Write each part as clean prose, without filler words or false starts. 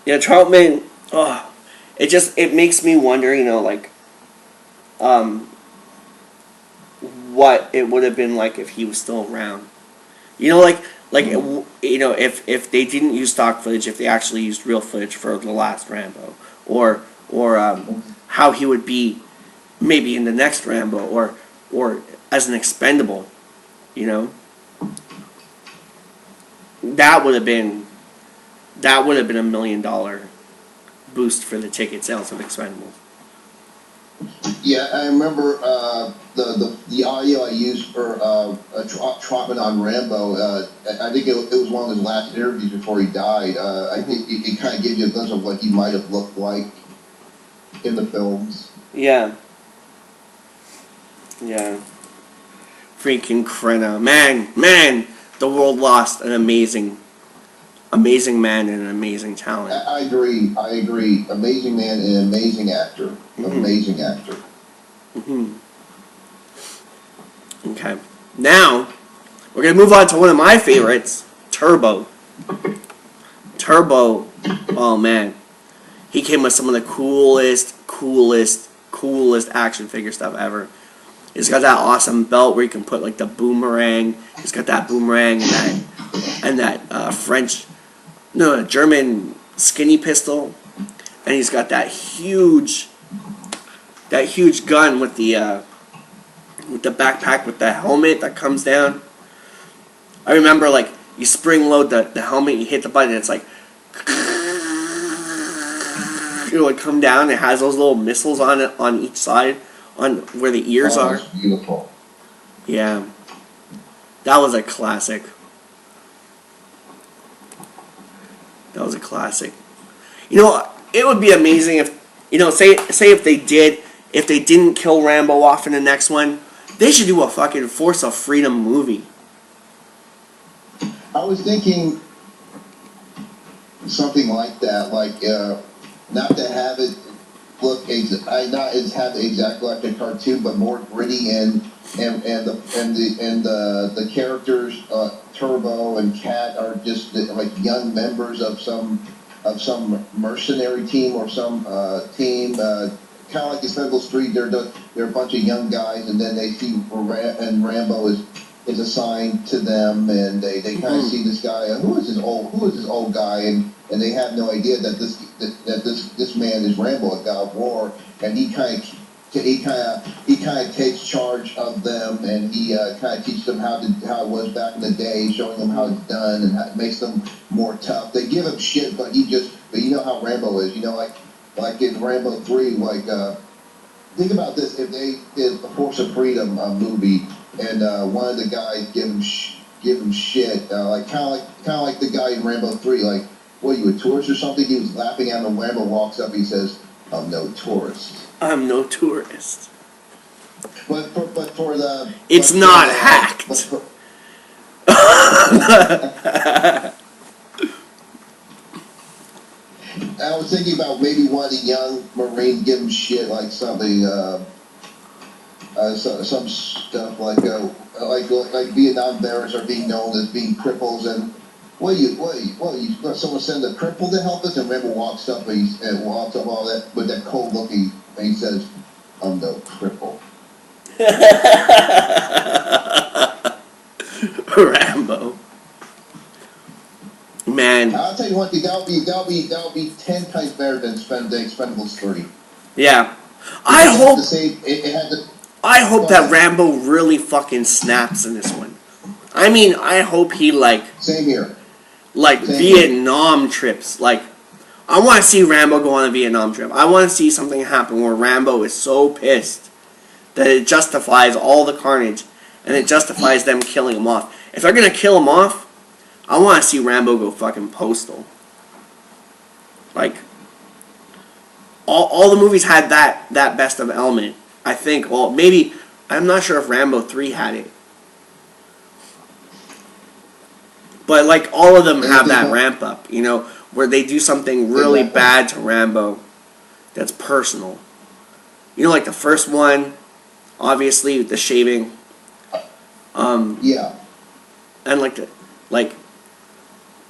Yeah, Troutman. Oh, it makes me wonder. Like, um, what it would have been like if he was still around. Like if they didn't use stock footage, if they actually used real footage for the last Rambo, or how he would be maybe in the next Rambo, or as an expendable, you know, that would have been $1 million boost for the ticket sales of Expendables. Yeah, I remember the audio I used for Trotman on Rambo. I think it was one of his last interviews before he died. I think it kind of gives you a glimpse of what he might have looked like in the films. Yeah. Yeah. Freaking Krenna. Man, the world lost an amazing man and an amazing talent. I agree. Amazing man and amazing actor. Mm-hmm. Amazing actor. Mm-hmm. Okay. Now, we're going to move on to one of my favorites, Turbo. Turbo, oh man. He came with some of the coolest action figure stuff ever. He's got that awesome belt where you can put like the boomerang. He's got that boomerang and that German skinny pistol, and he's got that huge gun with the backpack with the helmet that comes down. I remember like you spring load the helmet, you hit the button, and it's like it would come down. It has those little missiles on it on each side, on where the ears are. That's beautiful. Yeah, that was a classic. That was a classic. It would be amazing if say if they didn't kill Rambo off in the next one, they should do a fucking Force of Freedom movie. I was thinking something like that, like not to have it look not have it exactly like a cartoon, but more gritty and the characters Turbo and Cat are just like young members of some mercenary team or some team. Kind of like Expendables 3, they're a bunch of young guys, and then they see Rambo is assigned to them, and they kind of see this guy. Who is this old guy? And they have no idea that this man is Rambo, a god of war, and he kind of takes charge of them, and he kind of teaches them how it was back in the day, showing them how it's done, and how it makes them more tough. They give him shit, but you know how Rambo is. Like in Rambo 3, like think about this: if they did a Force of Freedom movie, and one of the guys give him shit, like kind of like the guy in Rambo 3, like, what, you a tourist or something? He was laughing at him, and Rambo walks up, he says, "I'm no tourist." I'm no tourist. But for the... It's not hacked. I was thinking about maybe one of the young Marines give him shit, like something, some stuff like Vietnam veterans are being known as being cripples, and someone send a cripple to help us, and Rambo walks up all that with that cold look, and he says, "I'm no cripple." Rambo. Man. I'll tell you one thing, that'll be 10 times better than Expendables 3. Yeah. I hope that Rambo really fucking snaps in this one. I mean, I hope he Same here. Vietnam trips. Like, I want to see Rambo go on a Vietnam trip. I want to see something happen where Rambo is so pissed that it justifies all the carnage, and it justifies them killing him off. If they're gonna kill him off, I want to see Rambo go fucking postal. Like, all the movies had that best of element. I think. Well, maybe, I'm not sure if Rambo 3 had it. But like all of them have that ramp up, where they do something really bad to Rambo that's personal. Like the first one, obviously the shaving. Yeah. And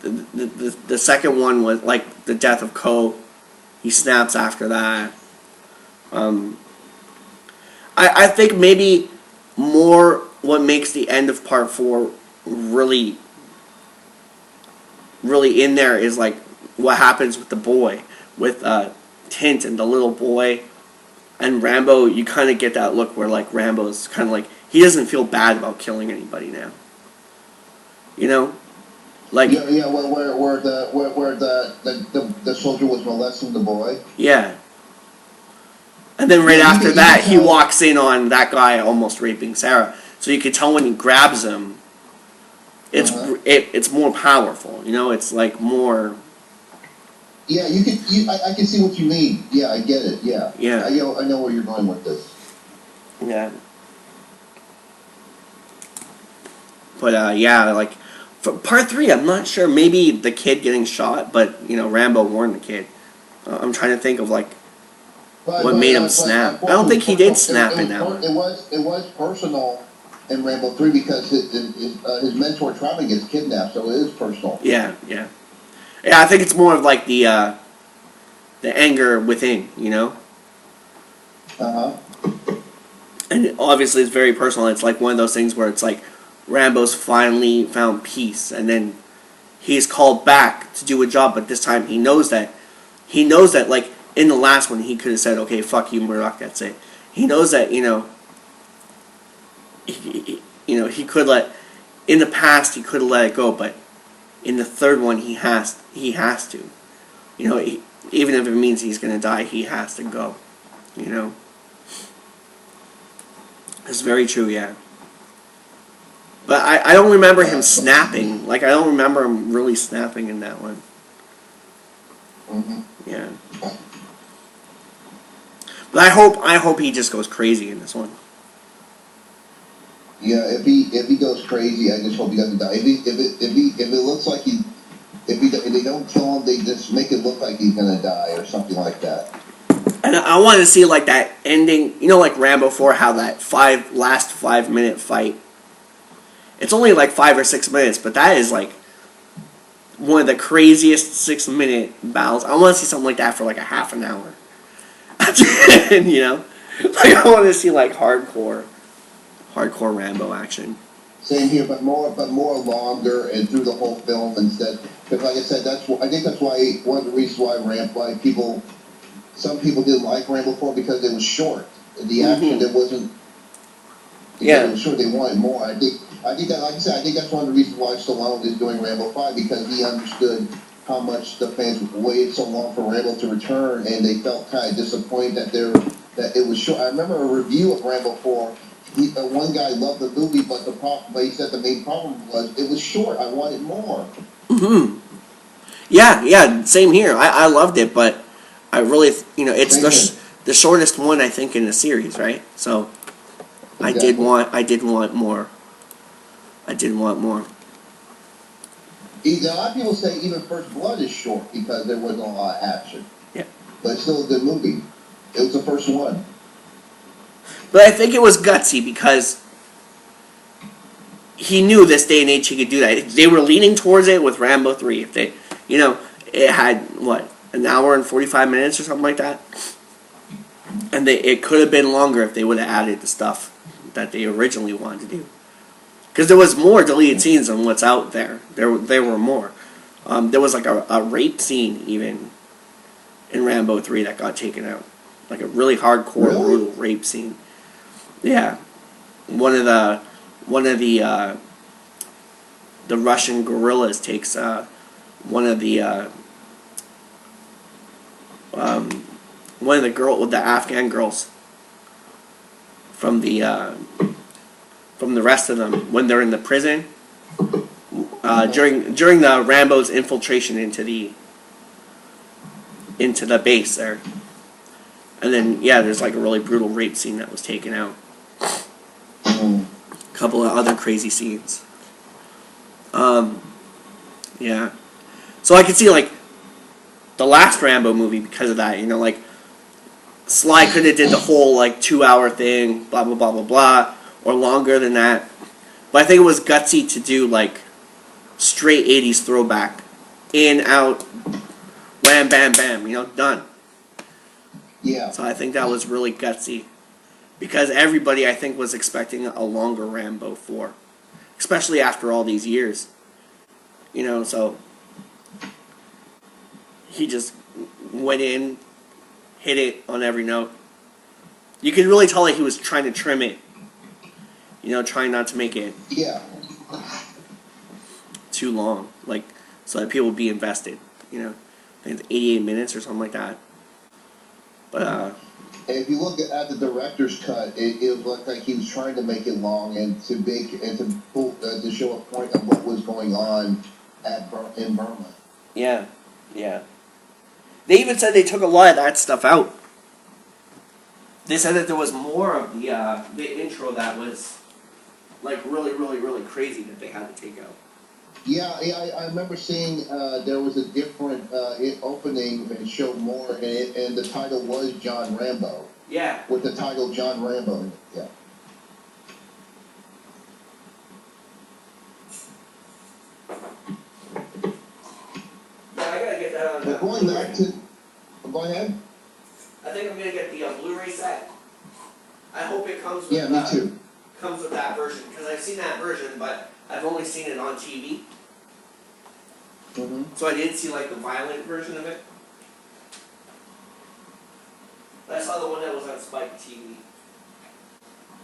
The second one was like the death of Ko. He snaps after that. I think maybe more what makes the end of part 4 really in there is like what happens with the boy, with Tint and the little boy, and Rambo. You kind of get that look where like Rambo's kind of like he doesn't feel bad about killing anybody now. You know, like where the soldier was molesting the boy. Yeah. And then right after that, he walks in on that guy almost raping Sarah. So you can tell when he grabs him, it's more powerful. You know, it's like more. Yeah, I can see what you mean. Yeah, I get it. Yeah. Yeah. I know where you're going with this. Yeah. But yeah, like for part 3, I'm not sure. Maybe the kid getting shot, but you know, Rambo warned the kid. I'm trying to think of like. What made him snap? I don't think he did snap in that one. It was personal in Rambo 3 because his mentor Trauma gets kidnapped, so it is personal. Yeah. I think it's more of like the anger within, you know. And obviously, it's very personal. It's like one of those things where it's like Rambo's finally found peace, and then he's called back to do a job, but this time he knows that like. In the last one, he could have said, "Okay, fuck you, Murdoch. That's it." He knows that, you know. He could let. In the past, he could have let it go, but in the third one, he has to. You know, even if it means he's gonna die, he has to go. You know. It's very true, yeah. But I don't remember him snapping. Like I don't remember him really snapping in that one. Yeah. But I hope he just goes crazy in this one. Yeah, if he goes crazy, I just hope he doesn't die. If it looks like if they don't kill him, they just make it look like he's gonna die or something like that. And I want to see like that ending, you know, like Rambo 4, how that last 5-minute fight. It's only like 5 or 6 minutes, but that is like one of the craziest 6-minute battles. I want to see something like that for like a half an hour. You know, like I want to see like hardcore Rambo action. Same here, but more longer and through the whole film instead. Because like I said, I think that's why one of the reasons why some people didn't like Rambo 4 because it was short. The action it wasn't. It was short. They wanted more. I think that, like I said, I think that's one of the reasons why Stallone is doing Rambo 5 because he understood how much the fans waited so long for Rambo to return, and they felt kind of disappointed that it was short. I remember a review of Rambo 4. One guy loved the movie, but he said the main problem was it was short. I wanted more. Yeah, same here. I loved it, but I really, it's the shortest one I think in the series, right? So exactly. I did want more. A lot of people say even First Blood is short because there wasn't a lot of action. Yeah. But it's still a good movie. It was the first one. But I think it was gutsy because he knew this day and age he could do that. They were leaning towards it with Rambo 3. If they, it had, an hour and 45 minutes or something like that. And it could have been longer if they would have added the stuff that they originally wanted to do. Because there was more deleted scenes than what's out there. There were more. There was like a rape scene even in Rambo 3 that got taken out. Like a really hardcore, brutal rape scene. Yeah. One of the Russian guerrillas takes one of the Afghan girls from the rest of them when they're in the prison during the Rambo's infiltration into the base there, and then there's like a really brutal rape scene that was taken out. A couple of other crazy scenes. So I could see like the last Rambo movie because of that. Like Sly could have did the whole like 2-hour thing, blah blah blah blah blah. Or longer than that. But I think it was gutsy to do like straight 80s throwback in, out, wham, bam, bam, done. Yeah. So I think that was really gutsy. Because everybody, I think, was expecting a longer Rambo 4. Especially after all these years. So he just went in, hit it on every note. You could really tell that he was trying to trim it. Trying not to make it too long. So that people would be invested. I think it's 88 minutes or something like that. But, and if you look at the director's cut, it looked like he was trying to make it long and to show a point of what was going on in Burma. Yeah. They even said they took a lot of that stuff out. They said that there was more of the intro that was really, really, really crazy that they had to take out. Yeah, I remember seeing there was a different opening that showed more, and the title was John Rambo. Yeah. With the title John Rambo in it, yeah. Yeah, I gotta get that on. But going back to... Go ahead. I think I'm gonna get the Blu-ray set. I hope it comes with Yeah, me too. Comes with that version, because I've seen that version, but I've only seen it on TV. Mm-hmm. So I didn't see the violent version of it. I saw the one that was on Spike TV.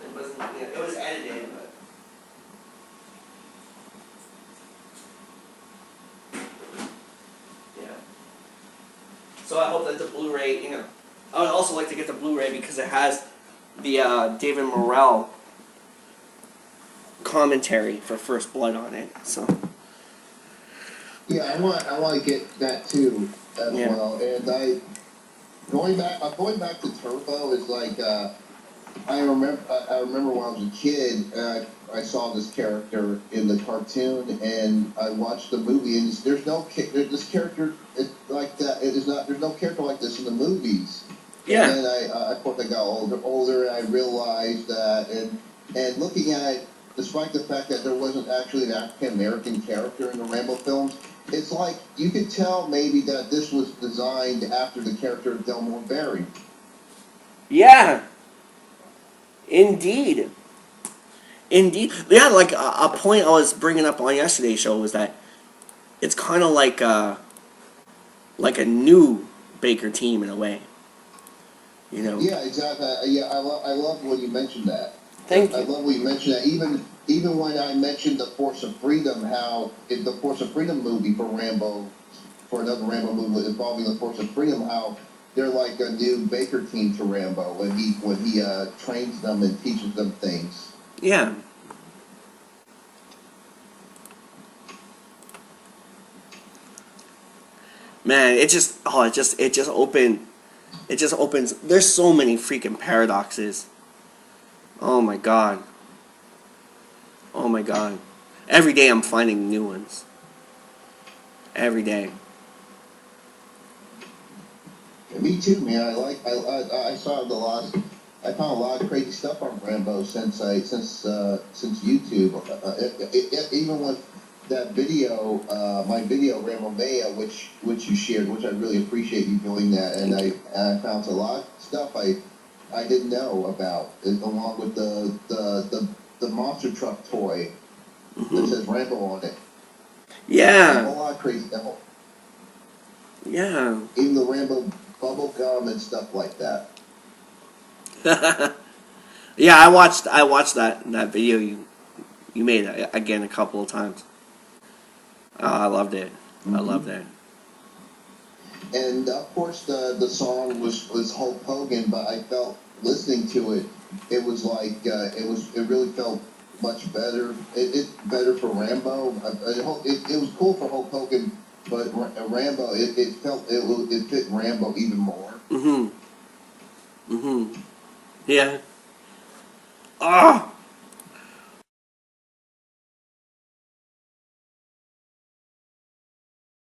It wasn't. It was edited, but. Yeah. So I hope that the Blu-ray, I would also like to get the Blu-ray because it has the David Morrell commentary for First Blood on it. So. Yeah, I want to get that too as well. And going back to Turbo is I remember when I was a kid, I saw this character in the cartoon, and I watched the movie, and there's no this character like that. It is not. There's no character like this in the movies. Yeah. And then of course I got older, and I realized that, and looking at it, despite the fact that there wasn't actually an African American character in the Rambo films, it's like you could tell maybe that this was designed after the character of Delmore Berry. Yeah. Indeed. Yeah, a point I was bringing up on yesterday's show was that it's kind of like a new Baker team in a way. Yeah, exactly. Yeah, I love when you mentioned that. Thank you. I love when you mentioned that. Even when I mentioned the Force of Freedom, how in the Force of Freedom movie for another Rambo movie involving the Force of Freedom, how they're like a new Baker team to Rambo when he trains them and teaches them things. Yeah. Man, it just opens. There's so many freaking paradoxes. Oh my god. Every day I'm finding new ones. Every day. Me too, man. I found a lot of crazy stuff on Rambo since YouTube. Even with that video, my video RAMBOMANIA, which you shared, which I really appreciate you doing that, and I found a lot of stuff I didn't know about, along with the monster truck toy that says Rambo on it. Yeah. A whole lot of crazy stuff. Yeah. Even the Rambo bubble gum and stuff like that. Yeah, I watched that video you made again a couple of times. I loved it. Mm-hmm. I loved it. And of course the song was Hulk Hogan, but I felt listening to it, it was like it really felt much better. It better for Rambo. It was cool for Hulk Hogan, but Rambo it fit Rambo even more. Yeah. Ah.